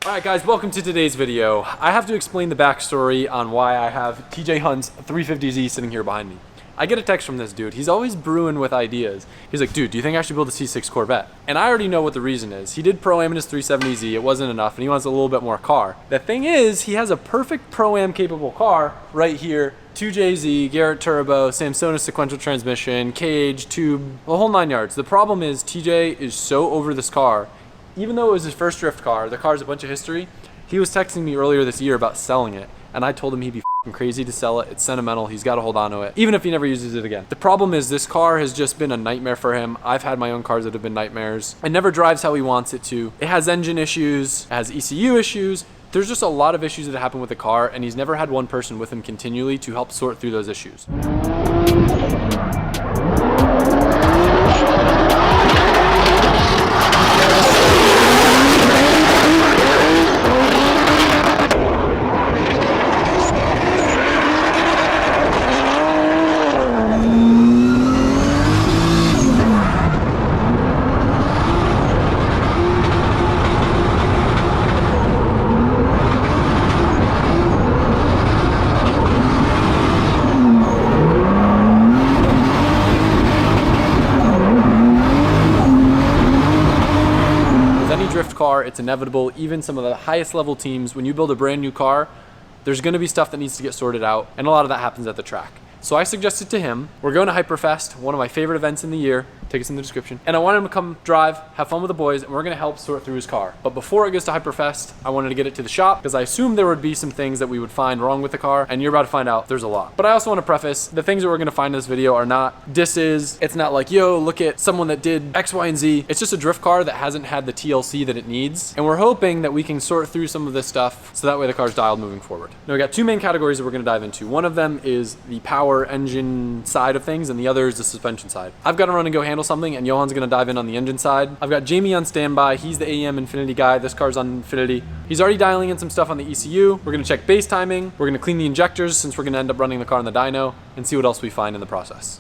Alright guys, welcome to today's video. I have to explain the backstory on why I have TJ Hunt's 350Z sitting here behind me. I get a text from this dude. He's always brewing with ideas. He's like, dude, do you think I should build a C6 Corvette? And I already know what the reason is. He did Pro-Am in his 370Z, it wasn't enough, and he wants a little bit more car. The thing is, he has a perfect Pro-Am capable car right here. 2JZ, Garrett turbo, Samsonite sequential transmission, cage, tube, the whole 9 yards. The problem is TJ is so over this car. Even though it was his first drift car, the car's a bunch of history, he was texting me earlier this year about selling it, and I told him he'd be f***ing crazy to sell it. It's sentimental, he's got to hold on to it, even if he never uses it again. The problem is this car has just been a nightmare for him. I've had my own cars that have been nightmares. It never drives how he wants it to. It has engine issues, it has ECU issues. There's just a lot of issues that happen with the car, and he's never had one person with him continually to help sort through those issues. Drift car, it's inevitable. Even some of the highest level teams, when you build a brand new car, there's going to be stuff that needs to get sorted out, and a lot of that happens at the track. So I suggested to him, we're going to Hyperfest, one of my favorite events in the year, tickets in the description, and I wanted him to come drive, have fun with the boys, and we're going to help sort through his car. But before it goes to Hyperfest, I wanted to get it to the shop because I assumed there would be some things that we would find wrong with the car, and you're about to find out there's a lot. But I also want to preface, the things that we're going to find in this video are not disses. It's not like, yo, look at someone that did X, Y, and Z. It's just a drift car that hasn't had the TLC that it needs, and we're hoping that we can sort through some of this stuff so that way the car's dialed moving forward. Now we got two main categories that we're going to dive into. One of them is the power engine side of things, and the other is the suspension side. I've got to run and go handle something, and Johan's going to dive in on the engine side. I've got Jamie on standby. He's the AEM Infinity guy. This car's on Infinity. He's already dialing in some stuff on the ECU. We're going to check base timing. We're going to clean the injectors since we're going to end up running the car on the dyno, and see what else we find in the process.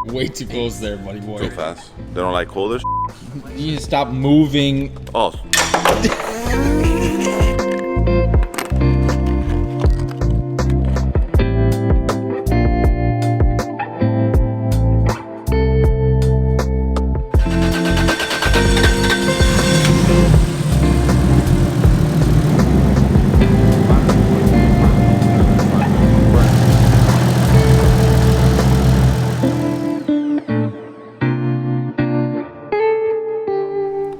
Way too close there, buddy boy. Too fast. They don't like colder. You need to stop moving. Oh.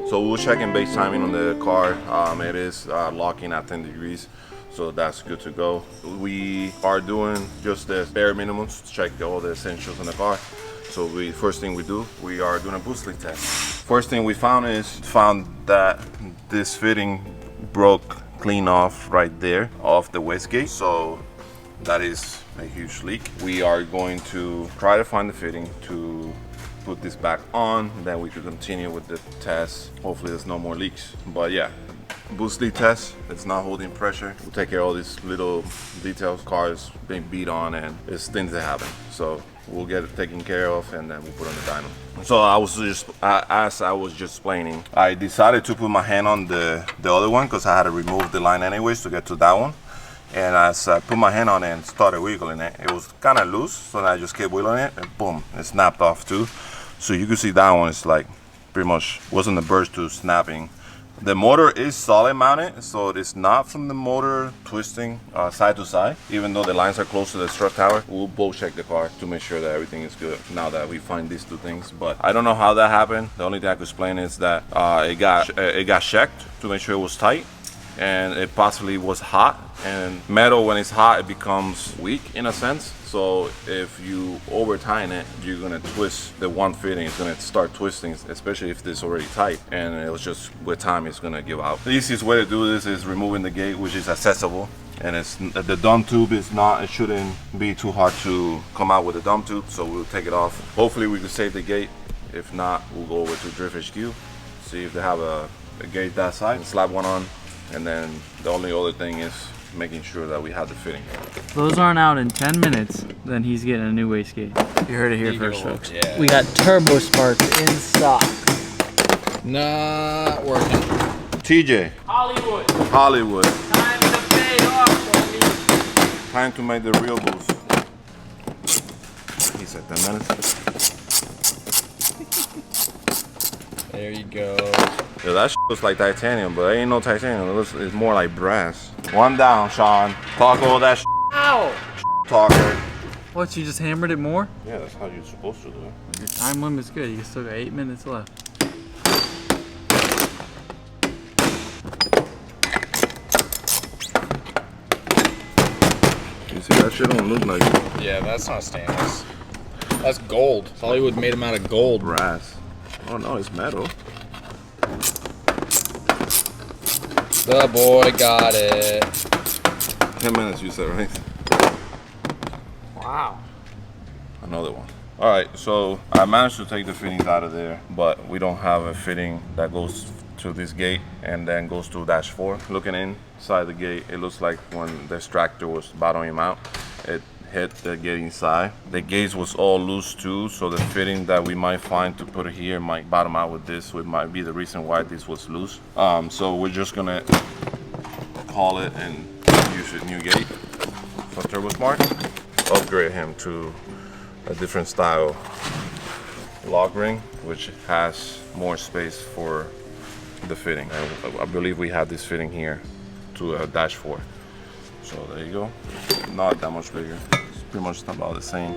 So we're checking base timing on the car. It is locking at 10 degrees, so that's good to go. We are doing just the bare minimums to check all the essentials in the car. So first thing we do, we are doing a boost leak test. First thing we found that this fitting broke clean off right there off the wastegate. So that is a huge leak. We are going to try to find the fitting to put this back on, then we could continue with the test. Hopefully there's no more leaks. But yeah, boost leak test, it's not holding pressure. We'll take care of all these little details. Cars being beat on, and it's things that happen. So we'll get it taken care of, and then we'll put on the dyno. So as I was just explaining, I decided to put my hand on the other one because I had to remove the line anyways to get to that one. And as I put my hand on it and started wiggling it, it was kind of loose, so I just kept wiggling it, and boom, it snapped off too. So you can see that one is like pretty much wasn't the burst to snapping. The motor is solid mounted, so it's not from the motor twisting side to side. Even though the lines are close to the strut tower, we'll both check the car to make sure that everything is good now that we find these two things. But I don't know how that happened. The only thing I could explain is that it got checked to make sure it was tight, and it possibly was hot. And metal, when it's hot, it becomes weak in a sense. So if you over tighten it, you're gonna twist the one fitting. It's gonna start twisting, especially if it's already tight. And it was just with time, it's gonna give out. The easiest way to do this is removing the gate, which is accessible. And it's the dump tube is not. It shouldn't be too hard to come out with the dump tube. So we'll take it off. Hopefully we can save the gate. If not, we'll go over to Drift HQ, see if they have a gate that side, and slap one on. And then the only other thing is making sure that we have the fitting. If those aren't out in 10 minutes, then he's getting a new wastegate. You heard it here first, folks. Yeah. We got turbo sparks in stock. Not working. TJ. Hollywood. Hollywood. Time to pay off, homie. Time to make the real boost. He said 10 minutes. There you go. Yeah, that shit looks like titanium, but it ain't no titanium. It's more like brass. One down, Sean. Talk all that shit. Ow! Talker. What, you just hammered it more? Yeah, that's how you're supposed to do it. Your time limit's good. You still got 8 minutes left. You see, that shit don't look like Yeah, that's not stainless. That's gold. Hollywood made them out of gold. brass. Oh no, it's metal. The boy got it. 10 minutes, you said, right? Wow. Another one. All right, so I managed to take the fittings out of there, but we don't have a fitting that goes to this gate and then goes to dash 4. Looking inside the gate, it looks like when this tractor was bottoming him out, it hit the gate inside. The gauge was all loose too, so the fitting that we might find to put it here might bottom out with this, which might be the reason why this was loose. So we're just gonna call it and use a new gate for Turbo Smart. Upgrade him to a different style lock ring, which has more space for the fitting. And I believe we have this fitting here to a dash 4. So there you go. Not that much bigger. It's pretty much about the same.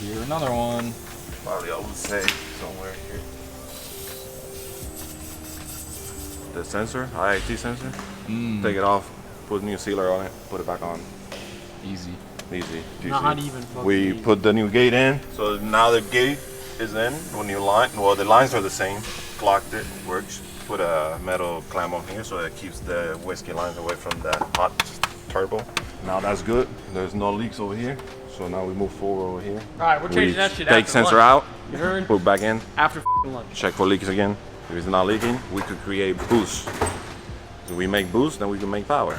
Here, another one. Probably I would say somewhere here. The sensor, IIT sensor. Take it off, put a new sealer on it, put it back on. Easy. Easy. Not even fucking We easy. put the new gate in, so now the gate is in. When you line, well, the lines are the same. Clocked it, works. Put a metal clamp on here so it keeps the whiskey lines away from the hot turbo. Now that's good. There's no leaks over here. So now we move forward over here. Alright, we're We changing that shit take after sensor lunch. out, You heard? put it back in, After lunch. check for leaks again. If it's not leaking, we could create boost. So we make boost, then we can make power.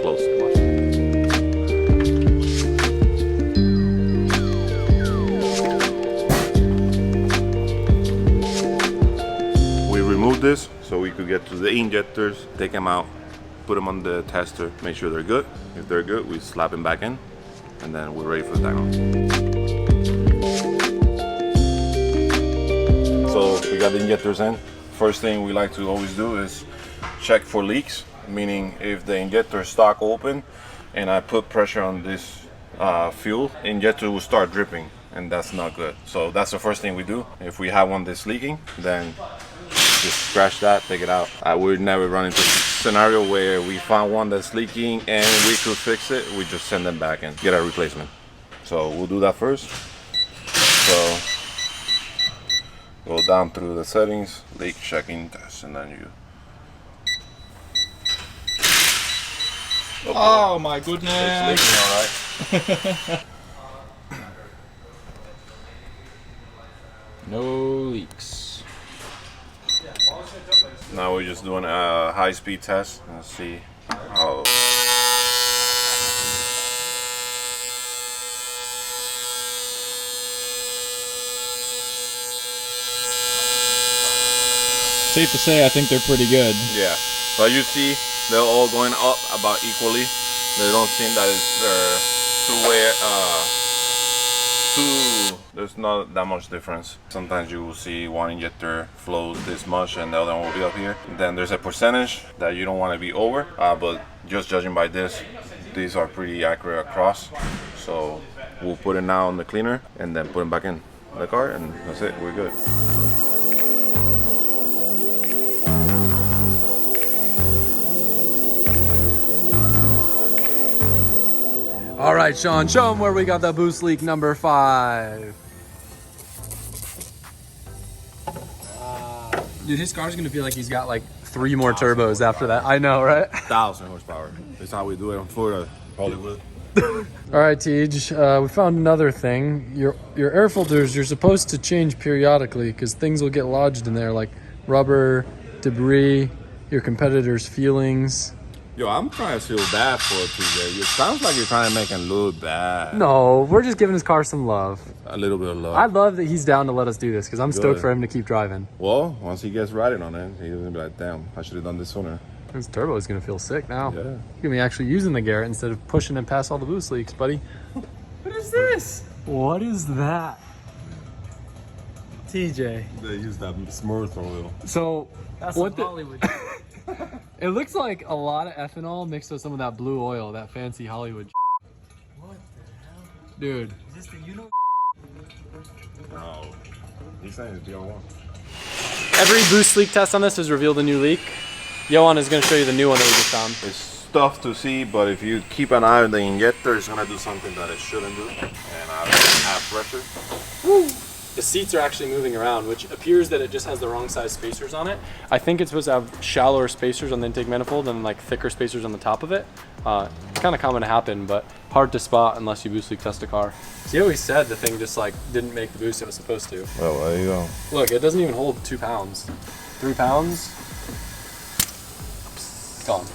Close. We removed this so we could get to the injectors, take them out, put them on the tester, make sure they're good. If they're good, we slap them back in, and then we're ready for the dyno. So we got the injectors in. First thing we like to always do is check for leaks, meaning if the injector is stock open and I put pressure on this fuel, the injector will start dripping, and that's not good. So that's the first thing we do. If we have one that's leaking, then just scratch that, take it out. I would never run into a scenario where we found one that's leaking and we could fix it. We just send them back and get a replacement. So we'll do that first. So go down through the settings, leak checking test, and then you. Oh my It's goodness. leaking, all right. No leaks. Now we're just doing a high-speed test. Let's see how Safe to say, I think they're pretty good. Yeah. But you see, they're all going up about equally. They don't seem that there's not that much difference. Sometimes you will see one injector flows this much and the other one will be up here. Then there's a percentage that you don't want to be over, but just judging by this, these are pretty accurate across. So we'll put it now in the cleaner and then put them back in the car, and that's it, we're good. All right, Sean, show him where we got the boost leak number 5. Dude, his car's gonna feel like he's got like 3 more turbos after that. I know, right? 1,000 horsepower. That's how we do it on Florida, Hollywood. All right, Tej, we found another thing. Your air filters, you're supposed to change periodically because things will get lodged in there, like rubber, debris, your competitor's feelings. Yo, I'm trying to feel bad for it today. It sounds like you're trying to make him look bad. No, we're just giving his car some love. A little bit of love. I love that he's down to let us do this because I'm stoked for him to keep driving. Well, once he gets riding on it, he's gonna be like, damn, I should have done this sooner. His turbo is gonna feel sick now. Yeah. You're gonna be actually using the Garrett instead of pushing it past all the boost leaks, buddy. What is this? What is that? TJ. They use that smooth oil. So, That's what the... Hollywood. It looks like a lot of ethanol mixed with some of that blue oil, that fancy Hollywood. What the hell? Dude. Is this the No. He's saying it's BR1. Every boost leak test on this has revealed a new leak. Johan is going to show you the new one that we just found. It's tough to see, but if you keep an eye on the injector, it's gonna do something that it shouldn't do. And I don't have pressure. Woo! The seats are actually moving around, which appears that it just has the wrong size spacers on it. I think it's supposed to have shallower spacers on the intake manifold and like thicker spacers on the top of it. It's kind of common to happen, but hard to spot unless you boost leak test a car. See how he said the thing just like didn't make the boost it was supposed to. Well, there you go. Look, it doesn't even hold 2 pounds. 3 pounds. Gone.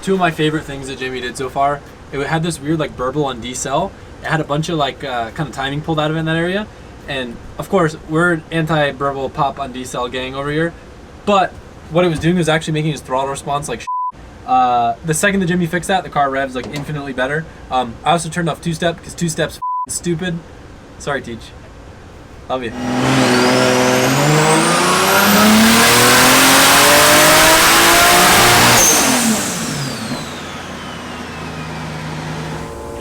Two of my favorite things that Jamie did so far, it had this weird like burble on decel. It had a bunch of like kind of timing pulled out of it in that area. And of course, we're an anti-burble pop on decel gang over here. But what it was doing was actually making his throttle response like the second that Jimmy fixed that, the car revs like infinitely better. I also turned off two-step because two-step's stupid. Sorry, Teach. Love you.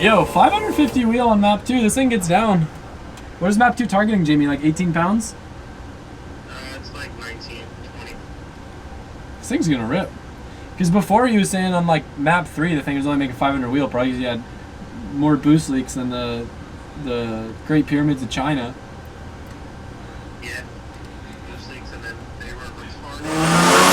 Yo, 550 wheel on map 2. This thing gets down. What is map 2 targeting, Jamie? Like 18 pounds? It's like 19, 20. This thing's gonna rip. Because before he was saying on like map 3, the thing was only making 500 wheel. Probably because he had more boost leaks than the Great Pyramids of China. Yeah. Those things, and then they were retarded.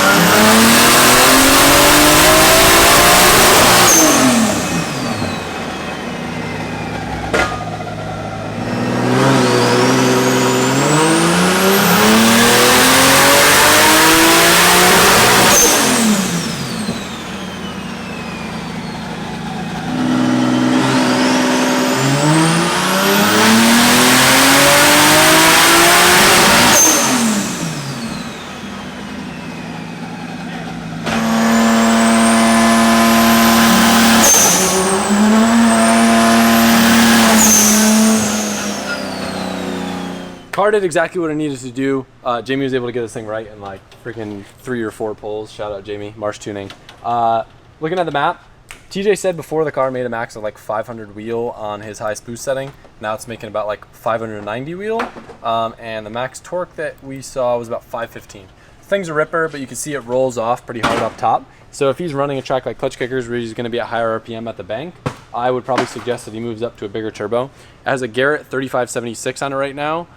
Car did exactly what it needed to do. Jamie was able to get this thing right in like freaking 3 or 4 pulls. Shout out Jamie, Marsh Tuning. Looking at the map, TJ said before the car made a max of like 500 wheel on his highest boost setting. Now it's making about like 590 wheel. And the max torque that we saw was about 515. thing's a ripper, but you can see it rolls off pretty hard up top. So if he's running a track like Clutch Kickers where he's going to be at higher RPM at the bank, I would probably suggest that he moves up to a bigger turbo. It has a Garrett 3576 on it right now.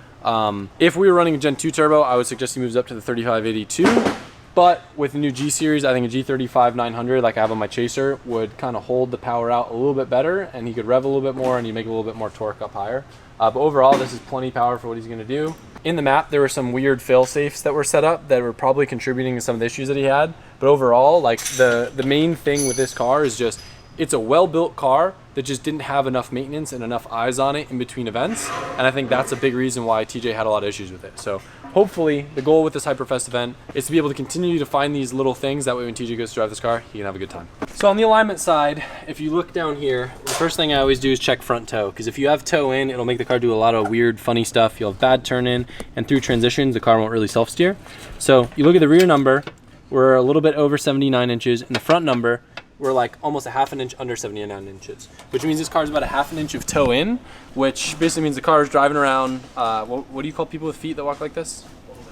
If we were running a Gen 2 turbo, I would suggest he moves up to the 3582. But with the new G series, I think a G35 900 like I have on my Chaser would kind of hold the power out a little bit better, and he could rev a little bit more and you make a little bit more torque up higher. But overall, this is plenty power for what he's going to do. In the map, there were some weird fail safes that were set up that were probably contributing to some of the issues that he had. But overall, like the main thing with this car is just it's a well-built car that just didn't have enough maintenance and enough eyes on it in between events. And I think that's a big reason why TJ had a lot of issues with it. So hopefully the goal with this Hyperfest event is to be able to continue to find these little things. That way when TJ goes to drive this car, he can have a good time. So on the alignment side, if you look down here, the first thing I always do is check front toe. Because if you have toe in, it'll make the car do a lot of weird, funny stuff. You'll have bad turn in, and through transitions, the car won't really self-steer. So you look at the rear number, we're a little bit over 79 inches, and the front number, we're like almost a half an inch under 79 inches, which means this car is about a half an inch of toe in, which basically means the car is driving around, what do you call people with feet that walk like this?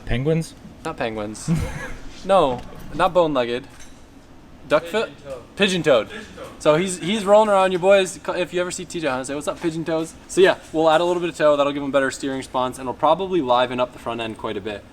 Penguins? Not penguins. No, not bone-legged. Duckfoot? Pigeon-toed. So he's rolling around. Your boys, if you ever see TJ on, say, what's up, pigeon toes? So yeah, we'll add a little bit of toe. That'll give him better steering response, and it'll probably liven up the front end quite a bit.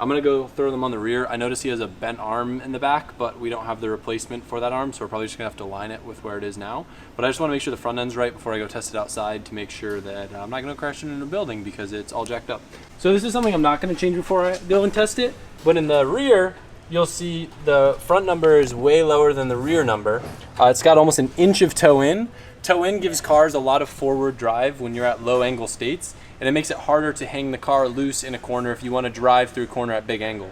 I'm gonna go throw them on the rear. I notice he has a bent arm in the back, but we don't have the replacement for that arm, so we're probably just gonna have to align it with where it is now. But I just wanna make sure the front end's right before I go test it outside to make sure that I'm not gonna crash it into a building because it's all jacked up. So this is something I'm not gonna change before I go and test it, but in the rear, you'll see the front number is way lower than the rear number. It's got almost an inch of toe in. Toe in gives cars a lot of forward drive when you're at low angle states, and it makes it harder to hang the car loose in a corner if you want to drive through a corner at big angle.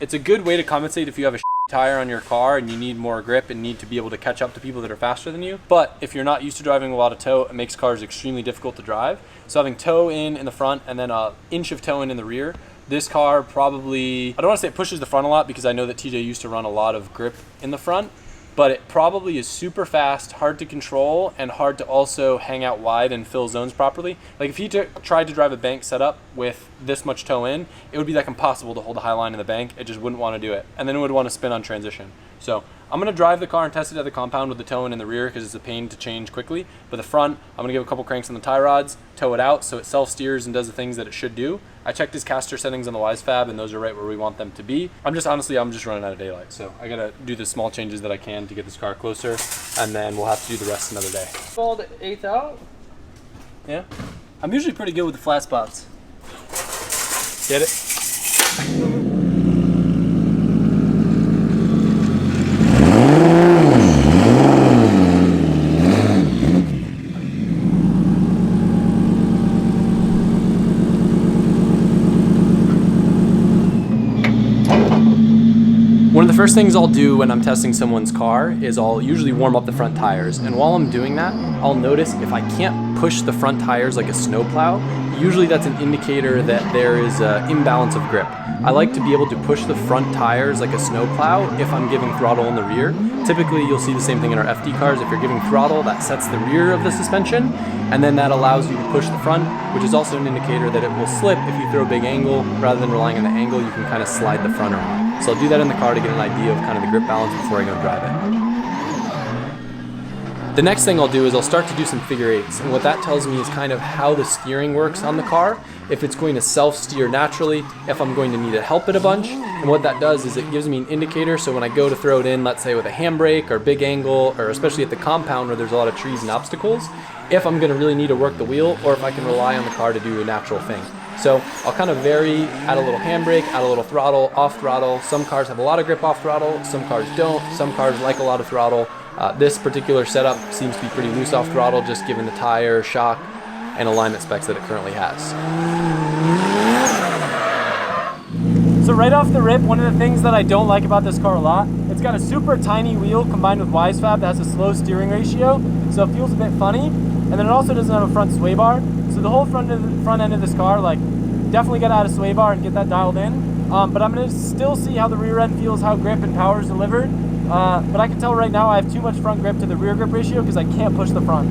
It's a good way to compensate if you have a tire on your car and you need more grip and need to be able to catch up to people that are faster than you. But if you're not used to driving a lot of toe, it makes cars extremely difficult to drive. So having toe in the front and then an inch of toe in the rear, this car probably, I don't want to say it pushes the front a lot because I know that TJ used to run a lot of grip in the front, but it probably is super fast, hard to control, and hard to also hang out wide and fill zones properly. Like if he tried to drive a bank setup with this much toe in, it would be like impossible to hold a high line in the bank. It just wouldn't want to do it. And then it would want to spin on transition. So I'm gonna drive the car and test it at the compound with the toe in the rear because it's a pain to change quickly. But the front, I'm gonna give a couple cranks on the tie rods, tow it out so it self-steers and does the things that it should do. I checked his caster settings on the WiseFab and those are right where we want them to be. I'm just running out of daylight. So I gotta do the small changes that I can to get this car closer, and then we'll have to do the rest another day. Fold 8th out. Yeah. I'm usually pretty good with the flat spots. Get it? One of the first things I'll do when I'm testing someone's car is I'll usually warm up the front tires. And while I'm doing that, I'll notice if I can't push the front tires like a snowplow, usually that's an indicator that there is an imbalance of grip. I like to be able to push the front tires like a snowplow if I'm giving throttle in the rear. Typically, you'll see the same thing in our FD cars. If you're giving throttle, that sets the rear of the suspension, and then that allows you to push the front, which is also an indicator that it will slip if you throw a big angle. Rather than relying on the angle, you can kind of slide the front around. So I'll do that in the car to get an idea of kind of the grip balance before I go drive it. The next thing I'll do is I'll start to do some figure eights, and what that tells me is kind of how the steering works on the car, if it's going to self-steer naturally, if I'm going to need to help it a bunch, and what that does is it gives me an indicator, so when I go to throw it in, let's say with a handbrake or big angle, or especially at the compound where there's a lot of trees and obstacles, if I'm going to really need to work the wheel, or if I can rely on the car to do a natural thing. So I'll kind of vary, add a little handbrake, add a little throttle, off throttle. Some cars have a lot of grip off throttle, some cars don't, some cars like a lot of throttle. This particular setup seems to be pretty loose off throttle, just given the tire, shock, and alignment specs that it currently has. So right off the rip, one of the things that I don't like about this car a lot, it's got a super tiny wheel combined with WiseFab that has a slow steering ratio, so it feels a bit funny. And then it also doesn't have a front sway bar. So the whole front end of this car, like, definitely gotta add a sway bar and get that dialed in. But I'm gonna still see how the rear end feels, how grip and power is delivered. But I can tell right now I have too much front grip to the rear grip ratio because I can't push the front.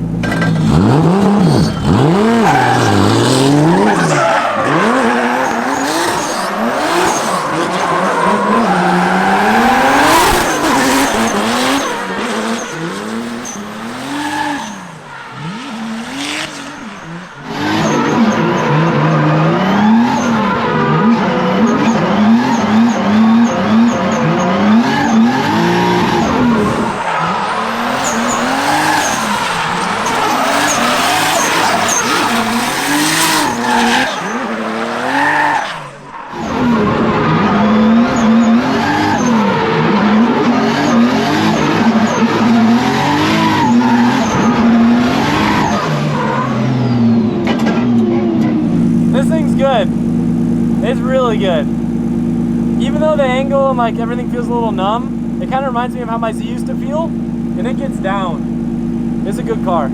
really good. Even though the angle and like everything feels a little numb, it kind of reminds me of how my Z used to feel, and it gets down. It's a good car.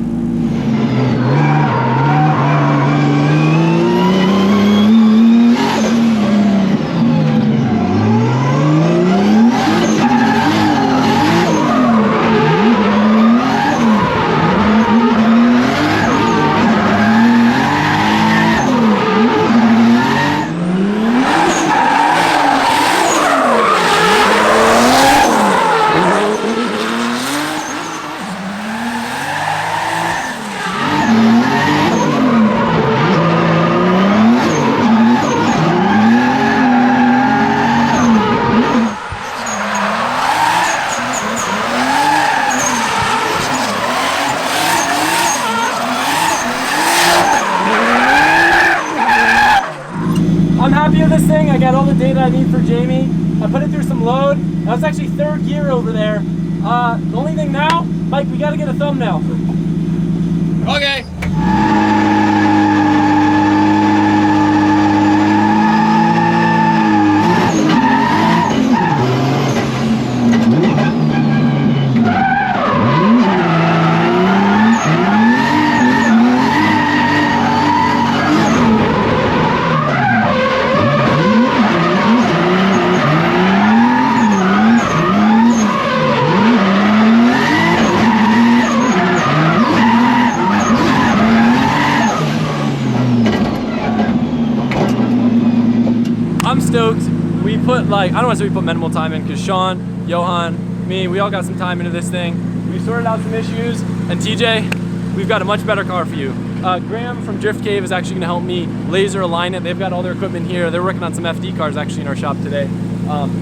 I'm happy with this thing. I got all the data I need for Jamie. I put it through some load. That was actually third gear over there. The only thing now, Mike, we gotta get a thumbnail. Okay. I'm stoked. We put like, I don't want to say we put minimal time in because Sean, Johan, me, we all got some time into this thing. We sorted out some issues, and TJ, we've got a much better car for you. Graham from Drift Cave is actually gonna help me laser align it. They've got all their equipment here. They're working on some FD cars actually in our shop today.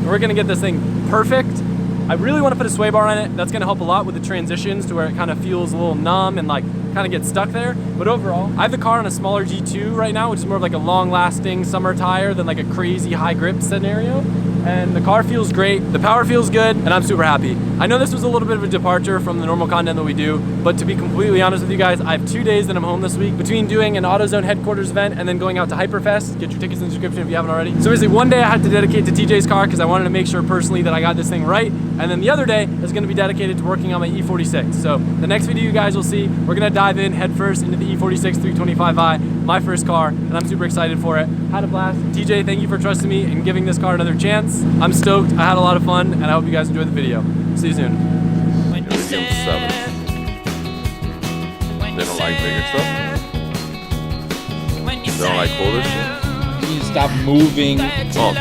We're gonna get this thing perfect. I really want to put a sway bar on it. That's gonna help a lot with the transitions to where it kind of feels a little numb and like kind of gets stuck there. But overall, I have the car on a smaller G2 right now, which is more of like a long-lasting summer tire than like a crazy high grip scenario. And the car feels great, the power feels good, and I'm super happy. I know this was a little bit of a departure from the normal content that we do, but to be completely honest with you guys, I have 2 days that I'm home this week between doing an AutoZone headquarters event and then going out to Hyperfest. Get your tickets in the description if you haven't already. So basically one day I had to dedicate to TJ's car because I wanted to make sure personally that I got this thing right. And then the other day is gonna be dedicated to working on my E46. So the next video you guys will see, we're gonna dive in headfirst into the E46 325i, my first car, and I'm super excited for it. Had a blast. TJ, thank you for trusting me and giving this car another chance. I'm stoked, I had a lot of fun, and I hope you guys enjoyed the video. See you soon. They don't like bigger stuff. They don't like colder shit. Can you stop moving? Oh.